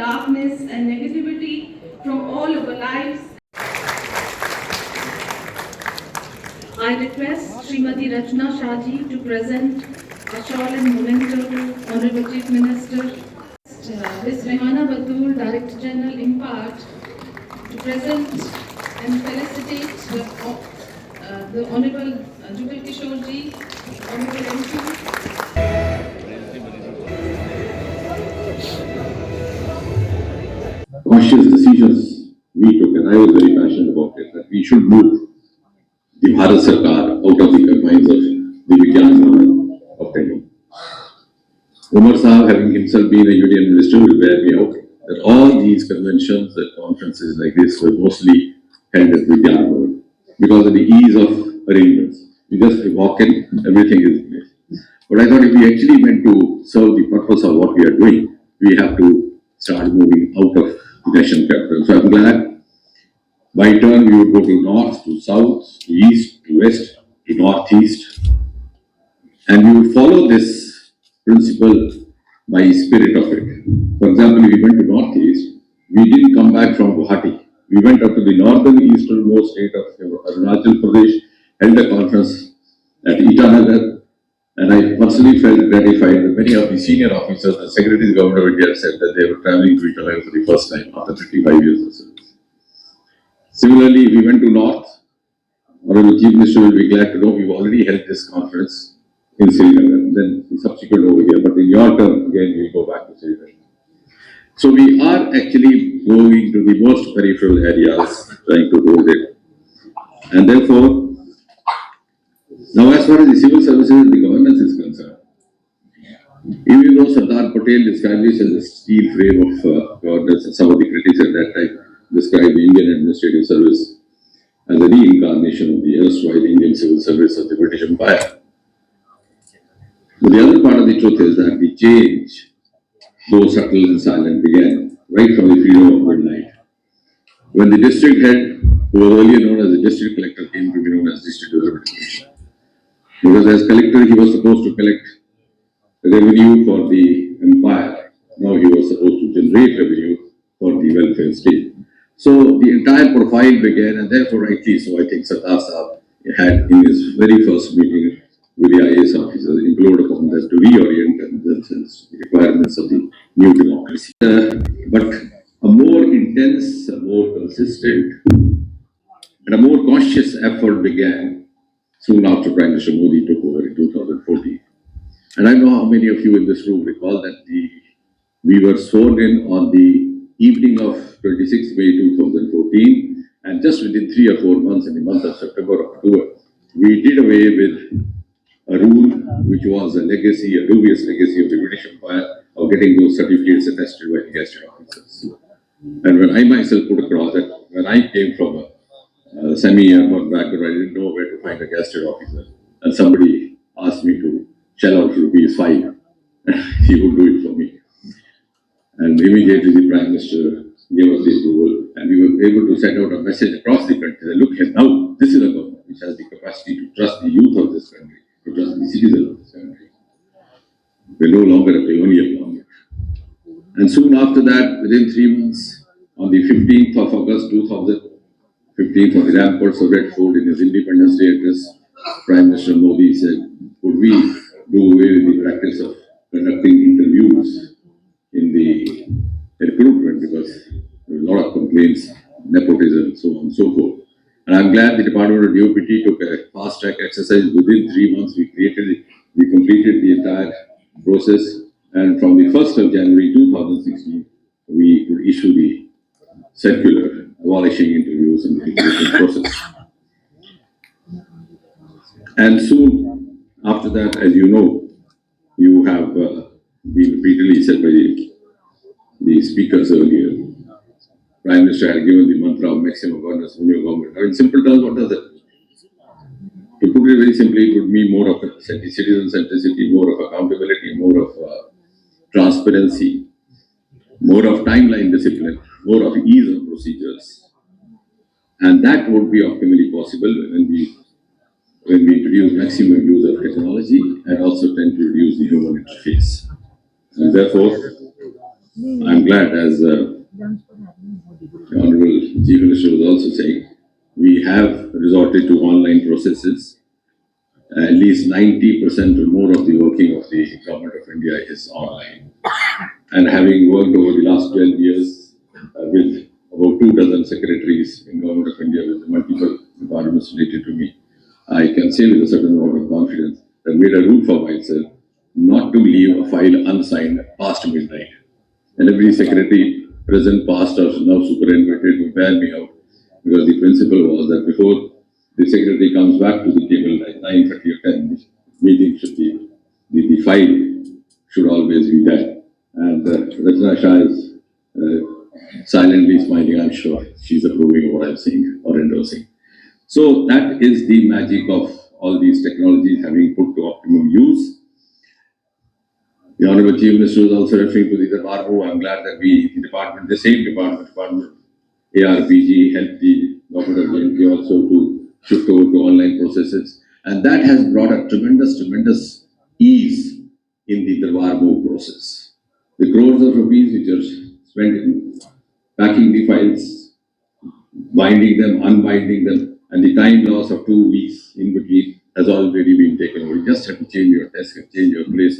darkness and negativity from all our lives. I request Srimati Rachna Shahji to present a solemn memento to Honorable Chief Minister. Ms. Rehana Batul, Director General, impart to present and felicitate the Honorable Jugal Kishore Ji, Honorable MC. Conscious decisions we took, and I was very passionate about it, that we should move the Bharat Sarkar out of the confines of the Vigyan Bhavan of Delhi. Umar Sahab, having himself been a union minister, will bear me out that all these conventions and conferences like this were mostly held at Vigyan Bhavan because of the ease of arrangements. You just walk in, everything is in place. But I thought if we actually meant to serve the purpose of what we are doing, we have to start moving out of the national capital. So I'm glad by turn we would go to north, to south, to east, to west, to northeast, and we would follow this principle by spirit of it. For example, if we went to northeast, we didn't come back from Guwahati. We went up to the northern easternmost state of Arunachal Pradesh, held a conference at Itanagar, and I personally felt gratified that many of the senior officers, the Secretary of Government of India, said that they were traveling to Itanagar for the first time after 35 years of service. Similarly, we went to North. Honorable Chief Minister will be glad to know we've already held this conference in Srinagar, then subsequent over here. But in your term, again, we'll go back to Srinagar. So we are actually going to the most peripheral areas, trying to hold it. And therefore, now as far as the civil services and the governance is concerned, even though Sardar Patel described this as a steel frame of governance, and some of the critics at that time described the Indian administrative service as a reincarnation of the erstwhile Indian civil service of the British Empire. But the other part of the truth is that the change, though subtle and silent, began right from the freedom of midnight, when the district head, who was earlier known as the district collector, came to be known as district development commissioner. Because as collector, he was supposed to collect revenue for the empire. Now he was supposed to generate revenue for the welfare state. So the entire profile began, and therefore rightly so, I think Sardar Sahab had in his very first meeting with the IAS officers implored upon them to reorient themselves to the requirements of the new democracy. But a more intense, a more consistent, and a more conscious effort began soon after Prime Minister Modi took over in 2014. And I know how many of you in this room recall that we were sworn in on the evening of 26 May 2014, and just within 3 or 4 months, in the month of September or October, we did away with a rule which was a legacy, a dubious legacy of the British Empire, of getting those certificates attested by the gazetted officers. And when I myself put across that, when I came from a semi-urban background, I didn't know where to find a gazetted officer, and somebody asked me to shell out ₹5. He would do it for me. And immediately the Prime Minister gave us the approval, and we were able to send out a message across the country that look here, now this is a government which has the capacity to trust the youth of this country, to trust the citizens of this country. We're no longer a colonial government. And soon after that, within 3 months, on the 15th of August 2015, on the ramparts of Red Fort in his Independence Day address, Prime Minister Modi said, would we do away with the practice of conducting interviews in the recruitment, because there were a lot of complaints, nepotism, so on and so forth. And I'm glad the Department of DOPT took a fast track exercise. Within 3 months, we completed the entire process, and from the 1st of January 2016, we could issue the circular abolishing interviews in the recruitment process. And soon after that, as you know, you have been repeatedly said by the speakers earlier, Prime Minister had given the mantra of maximum governance in your government. Now, in simple terms, what does that mean? To put it very simply, it would mean more of citizen centricity, more of accountability, more of transparency, more of timeline discipline, more of ease of procedures. And that would be optimally possible when we introduce maximum use of technology and also tend to reduce the human interface. And therefore, I'm glad, as the Honorable Chief Minister was also saying, we have resorted to online processes. At least 90% or more of the working of the Government of India is online. And having worked over the last 12 years with about 24 secretaries in Government of India with multiple departments related to me, I can say with a certain amount of confidence that I made a rule for myself not to leave a file unsigned past midnight. And every secretary, present, past, or now superannuated, to bear me out, because the principle was that before the secretary comes back to the table like 9:30 or 10, the meeting should be, the file should always be there. And Rachna Shah is silently smiling, I'm sure she's approving of what I'm saying or endorsing. So that is the magic of all these technologies having put to optimum use. The Honorable Chief Minister was also referring to the Darbar. I'm glad that we, the department, the same department, ARPG, helped the government of JNK also to shift over to online processes. And that has brought a tremendous ease in the Darbar move process. The crores of rupees which are spent in packing the files, binding them, unbinding them, and the time loss of 2 weeks in between has already been taken away. You just have to change your desk, change your place,